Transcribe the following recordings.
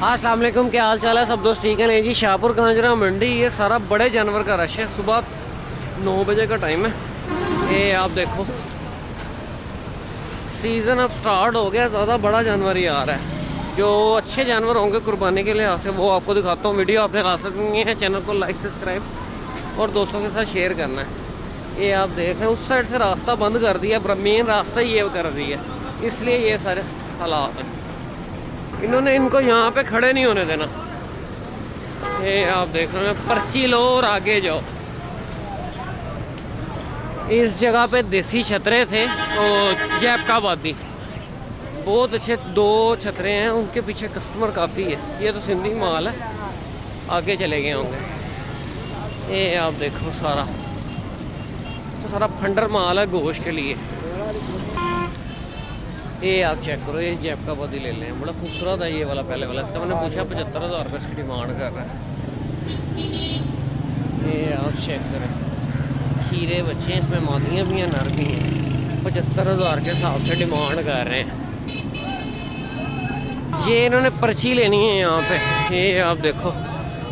अस्सलाम वालेकुम, क्या हाल चाल है सब दोस्त? ठीक है नहीं जी। शाहपुर कांजरा मंडी, ये सारा बड़े जानवर का रश है। सुबह 9 बजे का टाइम है। ये आप देखो सीज़न अब स्टार्ट हो गया, ज़्यादा बड़ा जानवर ही आ रहा है। जो अच्छे जानवर होंगे कुर्बानी के लिहाज से वो आपको दिखाता हूँ। वीडियो आपने ला सकनी है, चैनल को लाइक सब्सक्राइब और दोस्तों के साथ शेयर करना है। ये आप देख रहे हैं उस साइड से रास्ता बंद कर दिया, मेन रास्ता ये कर दिया, इसलिए ये सारे हालात हैं। इन्होंने इनको यहाँ पे खड़े नहीं होने देना। ये आप देख रहे हैं, पर्ची लो और आगे जाओ। इस जगह पे देसी छतरे थे और जैपकाबादी, बहुत अच्छे 2 छतरे हैं। उनके पीछे कस्टमर काफ़ी है। ये तो सिंधी माल है, आगे चले गए होंगे। ये आप देखो सारा तो सारा फंडर माल है गोश्त के लिए। ये आप चेक करो, ये जैपकाबादी ले लें, बड़ा खूबसूरत है ये वाला। पहले वाला इसका मैंने पूछा 75,000 रुपये इसकी डिमांड कर रहा है। ये आप चेक करें, खीरे बच्चे हैं, इसमें मादियाँ भी हैं नर भी हैं। 75,000 के हिसाब से डिमांड कर रहे हैं। ये इन्होंने पर्ची लेनी है यहाँ पे। ये आप देखो,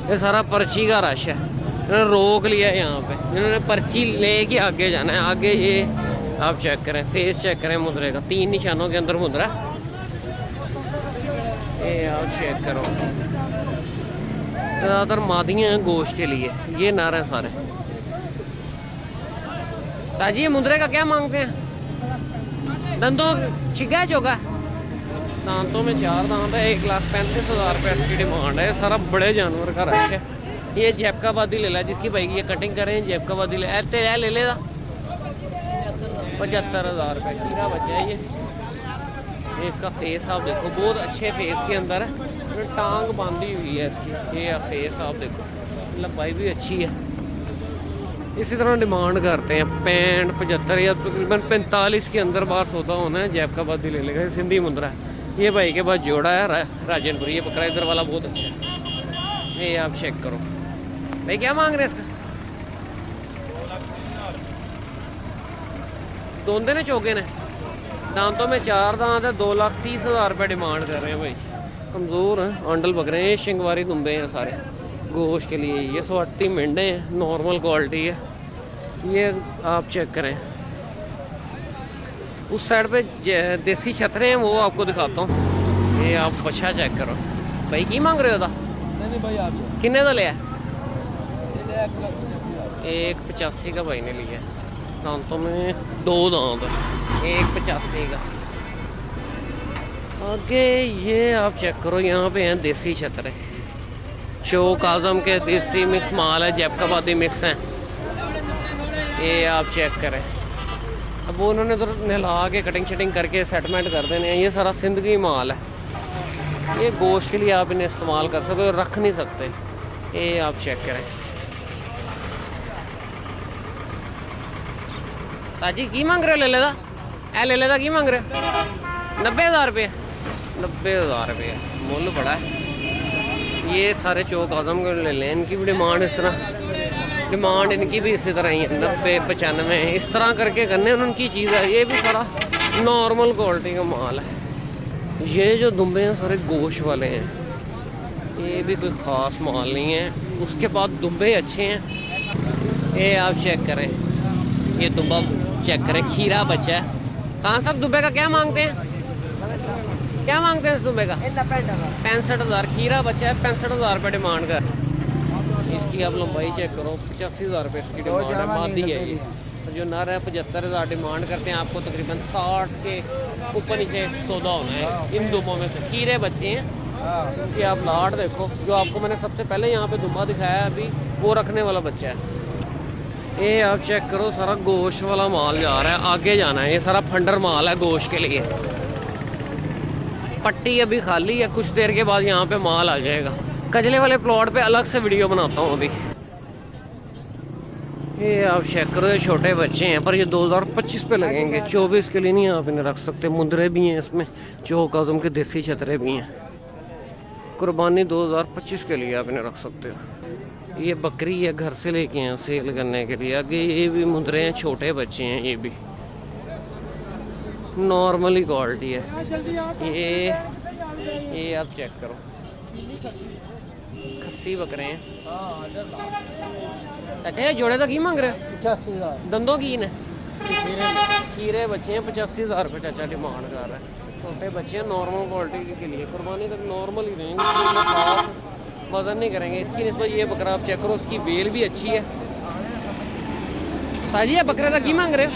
ये सारा पर्ची का रश है। इन्होंने रोक लिया है यहाँ पे, इन्होंने पर्ची ले के आगे जाना है। आगे ये आप चेक करें, फेस चेक करें मुद्रे का, 3 निशानों के अंदर मुद्रा। ये आप चेक करो, ज़्यादातर मादियाँ हैं गोश्त के लिए, ये नर हैं सारे। ताजी ये मुद्रे का क्या मांगते हैं? दंतों छिगा है चौका? दांतों में 4 दांत है। 1,35,000 रुपये इसकी डिमांड है। सारा बड़े जानवर का रश है। ये जैपकाबादी ले ला, जिसकी भाई की ये कटिंग करें जैपकाबादी ले तेरा ले लेगा 75,000 रुपये। कीड़ा बच्चा है ये इसका फेस आप देखो, बहुत अच्छे फेस के अंदर है। टांग बांधी हुई है इसकी। ये फेस आप देखो, लंबाई भी अच्छी है। इसी तरह डिमांड करते हैं 65, 75 या तकरीबन 45 के अंदर बार सौदा होना है। जैपकाबादी ले लेगा, सिंधी मुंद्रा है। ये भाई के पास जोड़ा है राजनपुरी। ये बकरा इधर वाला बहुत अच्छा है। ये आप चेक करो भाई, क्या मांग रहे हैं इसका? दोंदे ने चौके ने, दांतों में 4 दांत है। 2,30,000 रुपये डिमांड कर रहे हैं भाई। कमज़ोर हैं, आंडल बकरे हैं, शिंगवारी दुम्बे हैं सारे गोश्त के लिए। ये 180 मेंढे हैं, नॉर्मल क्वालिटी है। ये आप चेक करें, उस साइड पे देसी छतरे हैं, वो आपको दिखाता हूँ। ये आप बछा चेक करो भाई, की मांग रहे हो? किन्ने का लिया? 1,85 का भाई ने लिया। दांतों में 2 दांत, 1,85 का। आगे ये आप चेक करो, यहाँ पे हैं देसी छतरे, चौक आजम के देसी मिक्स माल है, जैपकाबादी मिक्स हैं। ये आप चेक करें। अब वो उन्होंने तो नहला के कटिंग शटिंग करके सेटलमेंट कर देने हैं। ये सारा सिंदगी माल है। ये गोश्त के लिए आप इन्हें इस्तेमाल कर सकते हो, रख नहीं सकते। ये आप चेक करें। ताजी की मांग रहे हो? ले लेगा ले लेगा, की मांग रहे हो? 90,000 रुपये। 90,000 रुपये मुल बड़ा है। ये सारे चौक आजम के ले लें, इनकी भी डिमांड इस तरह, डिमांड इनकी भी इसी तरह ही है। 90, 95 इस तरह करके करने उनकी चीज़ है। ये भी सारा नॉर्मल क्वालिटी का माल है। ये जो दुम्बे हैं सारे गोश्त वाले हैं, ये भी कोई ख़ास माल नहीं है। उसके बाद दुम्बे अच्छे हैं। ये आप चेक करें, ये दुम्बा चेक करें, खीरा बच्चा है। कहाँ सब दुम्बे का क्या मांगते हैं? क्या मांगते हैं इस दुम्बे का? 65,000। खीरा बच्चा है, 65,000 रुपये डिमांड कर। इसकी आप लंबाई चेक करो, 85,000 रुपये इसकी डिमांड है। मादी है ये। जो नर है 75,000 डिमांड करते हैं। आपको तकरीबन 60 के ऊपर नीचे सौदा होना है इन दुम्बों में से। खीरे बच्चे हैं। ये आप लाट देखो, जो आपको मैंने सबसे पहले यहाँ पे दुम्बा दिखाया है अभी, वो रखने वाला बच्चा है। ये आप चेक करो, सारा गोश्त वाला माल जा रहा है, आगे जाना है। ये सारा फंडर माल है गोश्त के लिए। पट्टी अभी खाली है, कुछ देर के बाद यहाँ पे माल आ जाएगा। कजले वाले प्लॉट पे अलग से वीडियो बनाता हूँ अभी। ये आप चेक करो, ये छोटे बच्चे हैं, पर ये 2025 पे लगेंगे, 24 के लिए नहीं आप इन्हें रख सकते। मुंदरे भी हैं इसमें, चौक आजम के देसी छतरे भी हैं। कुर्बानी 2025 के लिए आप इन्हें रख सकते हो। ये बकरी है, घर से लेके हैं सेल करने के लिए। आगे ये भी मुंदरे हैं, छोटे बच्चे हैं, ये भी नॉर्मली क्वालिटी है। ये आप चेक करो, खस्सी बकरे हैं। अच्छा ये जोड़े का की मांग रहे हो? 85,000 दंदों की ने खीरे बच्चे हैं 85,000 रुपये चाचा डिमांड कर रहा है। छोटे बच्चे हैं नॉर्मल क्वालिटी के लिए, कुर्बानी तक नॉर्मल ही रहेंगे, खास वजन नहीं करेंगे। इसकी निस्बत ये बकरा आप चेक करो, उसकी बेल भी अच्छी है। साजी है बकरे का की मांग रहे हो?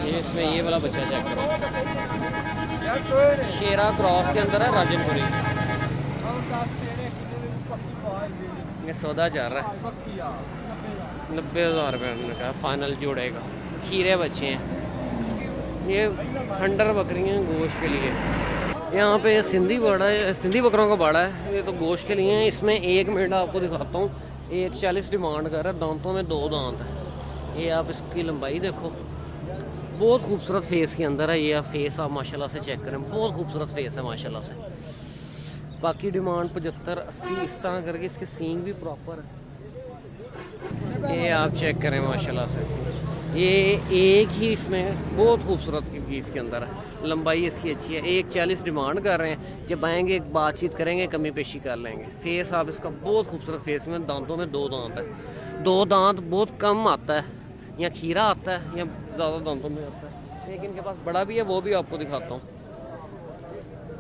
ये इसमें ये वाला बच्चा चेक करो, शेरा क्रॉस के अंदर है, राजनपुरी। ये सौदा चल रहा है 90,000 रुपये उन्होंने कहा फाइनल जोड़ेगा। खीरे बच्चे हैं, ये हंडर बकरियाँ गोश्त के लिए। यहाँ पे सिंधी बाड़ा है, सिंधी बकरों का बाड़ा है, ये तो गोश्त के लिए है। इसमें 1 मिनट आपको दिखाता हूँ। 140 डिमांड कर रहा है, दांतों में 2 दांत है। ये आप इसकी लंबाई देखो, बहुत खूबसूरत फेस के अंदर है। ये आप फेस आप माशाल्लाह से चेक करें, बहुत खूबसूरत फेस है माशाल्लाह से। बाकी डिमांड 75-80 इस तरह करके, इसके सींग भी प्रॉपर है। ये आप चेक करें माशाल्लाह से, ये एक ही इसमें बहुत खूबसूरत इसके अंदर है। लंबाई इसकी अच्छी है। 140 डिमांड कर रहे हैं, जब आएंगे बातचीत करेंगे, कमी पेशी कर लेंगे। फेस आप इसका बहुत खूबसूरत फेस में, दांतों में 2 दांत है। 2 दांत बहुत कम आता है, या खीरा आता है या ज़्यादा दांतों में आता है। एक इनके पास बड़ा भी है, वो भी आपको दिखाता हूँ।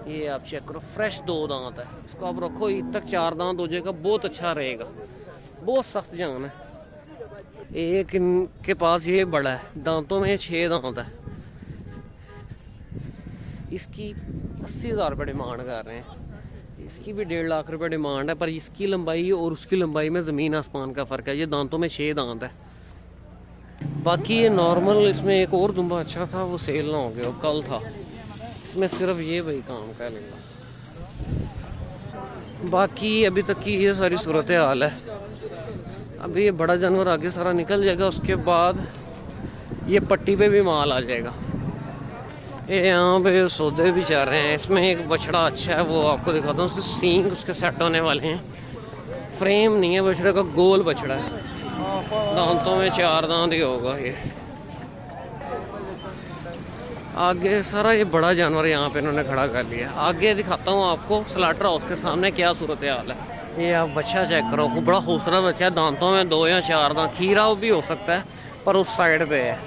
ये आप चेक करो, फ्रेश 2 दांत है। इसको आप रखो ईद तक 4 दांत हो जाएगा, बहुत अच्छा रहेगा। बहुत सख्त जान है। एक इनके पास ये बड़ा है, दांतों में 6 दांत है। इसकी 80,000 रुपये डिमांड कर रहे हैं। इसकी भी 1.5 लाख रुपये डिमांड है, पर इसकी लंबाई और उसकी लंबाई में ज़मीन आसमान का फ़र्क है। ये दांतों में 6 दांत है। बाकी ये नॉर्मल, इसमें एक और दुम्बा अच्छा था, वो सेल ना हो गया, वो कल था। इसमें सिर्फ ये भाई काम कर लेगा। बाकी अभी तक की ये सारी सूरत हाल है। अभी ये बड़ा जानवर आगे सारा निकल जाएगा, उसके बाद ये पट्टी पे भी माल आ जाएगा। ये यहाँ पे सौदे भी चल रहे हैं। इसमें एक बछड़ा अच्छा है, वो आपको दिखाता हूँ। उसके सींग उसके सेट होने वाले हैं। फ्रेम नहीं है बछड़े का, गोल बछड़ा है। दांतों में 4 दांत ही होगा। ये आगे सारा ये बड़ा जानवर यहाँ पे इन्होंने खड़ा कर लिया। आगे दिखाता हूँ आपको स्लाटर हाउस के सामने क्या सूरत हाल है। ये आप बच्चा चेक करो, बड़ा खूबसूरत बच्चा है। दांतों में 2 या 4 दांत, खीरा भी हो सकता है, पर उस साइड पे है।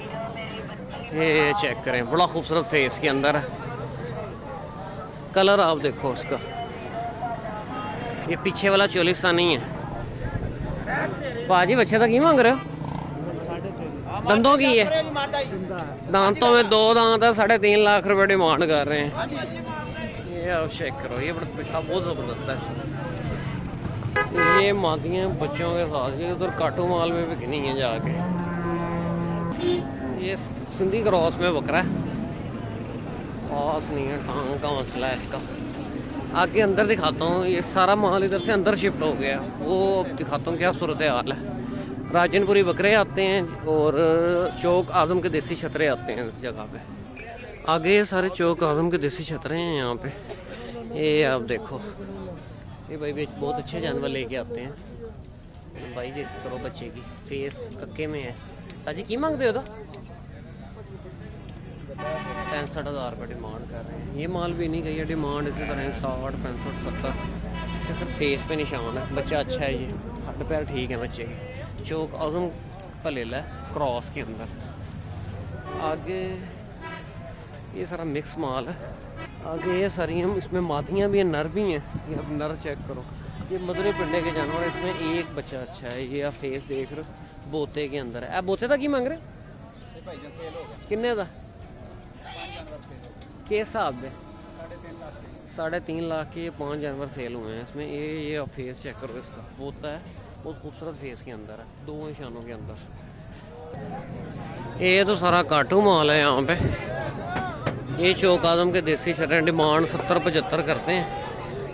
ये चेक करें, बड़ा खूबसूरत फेस के अंदर है। कलर आप देखो उसका। ये पीछे वाला चोलिस्तानी है। बाजी बच्चे तक ही मांग रहे हो? दंदों की है, दांतों में 2 दांत है। 3.5 लाख रुपए डिमांड कर रहे हैं। ये आप चेक करो, ये बड़ा पिछड़ा बहुत ज़बरदस्त है। ये मादियाँ बच्चों के साथ, ये उधर काटू माल में बिकनी है जाके। ये सिंधी क्रॉस में बकरा है, खास नहीं है, टांग का मसला है इसका। आगे अंदर दिखाता हूँ। ये सारा माल इधर से अंदर शिफ्ट हो गया, वो दिखाता हूँ क्या सूरत हाल है। राजनपुरी बकरे आते हैं और चौक आज़म के देसी छतरे आते हैं इस जगह पे। आगे ये सारे चौक आज़म के देसी छतरे हैं यहाँ पे। ये आप देखो, ये भाई बहुत अच्छे जानवर लेके आते हैं। भाई देख करो बच्चे की फेस कक्के में है। ताजी की मांगते हो? 65,000 रुपये डिमांड कर रहे हैं। ये माल भी नहीं गई है डिमांड, इसी तरह 60, 65, 70। इससे सिर्फ फेस पे निशान है। बच्चा अच्छा है, ये हड्ड पैर ठीक है बच्चे के। चौक आज़म का ले ला क्रॉस के अंदर। आगे ये सारा मिक्स माल है। आगे ये सारी हम इसमें मादियाँ भी हैं, नर भी हैं। ये आप नर चेक करो, ये मदरे पिंडे के जानवर है। इसमें एक बच्चा अच्छा है। ये आप फेस देख रहे हो, बोते के अंदर है। बोते तक ही मांग रहे किन्ने का? किस हिसाब से? 3.5 लाख के 5 जानवर सेल हुए हैं इसमें। ये आप फेस चेक करो इसका, बोता है, बहुत खूबसूरत फेस के अंदर है, 2 निशानों के अंदर। ये तो सारा काटू माल है यहाँ पे। ये चौक आज़म के देसी छतरे डिमांड 70-75 करते हैं,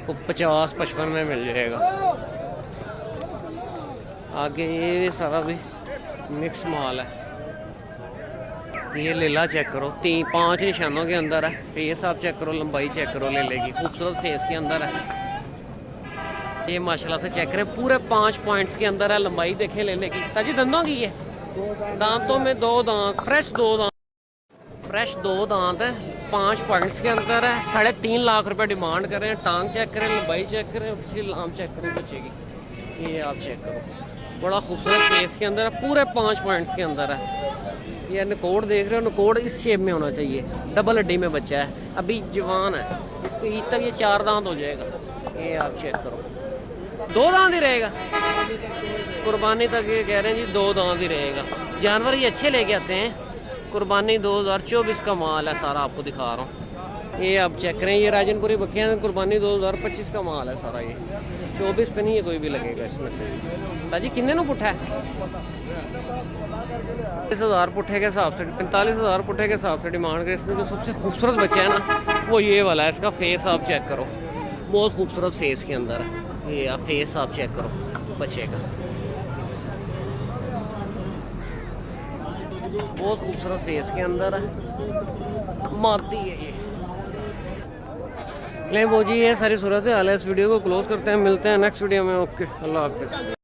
तो 50-55 में मिल जाएगा। आगे ये सारा भी मिक्स माल है। ये लेला चेक करो, 3-5 निशानों के अंदर है। फेस आप चेक करो, लंबाई चेक करो, ले लेगी खूबसूरत फेस के अंदर है। ये माशाल्लाह से चेक करें, पूरे 5 पॉइंट्स के अंदर है। लंबाई देखें लेने की। ताजी दंदों की है, दांतों में 2 दांत, फ्रेश 2 दांत है। 5 पॉइंट्स के अंदर है। 3.5 लाख रुपए डिमांड कर रहे हैं। टांग चेक करें, लंबाई चेक करें, पिछली लाम चेक करें बच्चे की। ये आप चेक करो, बड़ा खूबसूरत फेस के अंदर है, पूरे 5 पॉइंट्स के अंदर है। ये नकोड़ देख रहे हो, नकोड़ इस शेप में होना चाहिए। डबल हड्डी में बच्चा है, अभी जवान है, इसको ईद तक ये 4 दांत हो जाएगा। ये आप चेक करो, 2 दांत ही रहेगा कुर्बानी तक। ये कह रहे हैं जी 2 दांत ही रहेगा। जानवर ये अच्छे लेके आते हैं। कुर्बानी 2024 का माल है सारा, आपको दिखा रहा हूँ। ये आप चेक करें, ये राजनपुरी बकरियाँ कुर्बानी 2025 का माल है सारा। ये 24 पे नहीं है कोई भी लगेगा इसमें से। ताजी किन्ने नु पुट्ठा है? 45,000 पुट्ठे के हिसाब से, 45,000 पुट्ठे के हिसाब से डिमांड करे। इसमें जो सबसे खूबसूरत बच्चा है ना, वो ये वाला है। इसका फेस आप चेक करो, बहुत खूबसूरत फेस के अंदर है। ये आप फेस आप चेक करो बच्चे का, बहुत खूबसूरत फेस के अंदर है। मादी है ये। ले वो जी, ये सारी सूरत हाल है। इस वीडियो को क्लोज करते हैं, मिलते हैं नेक्स्ट वीडियो में। ओके, अल्लाह हाफिज़।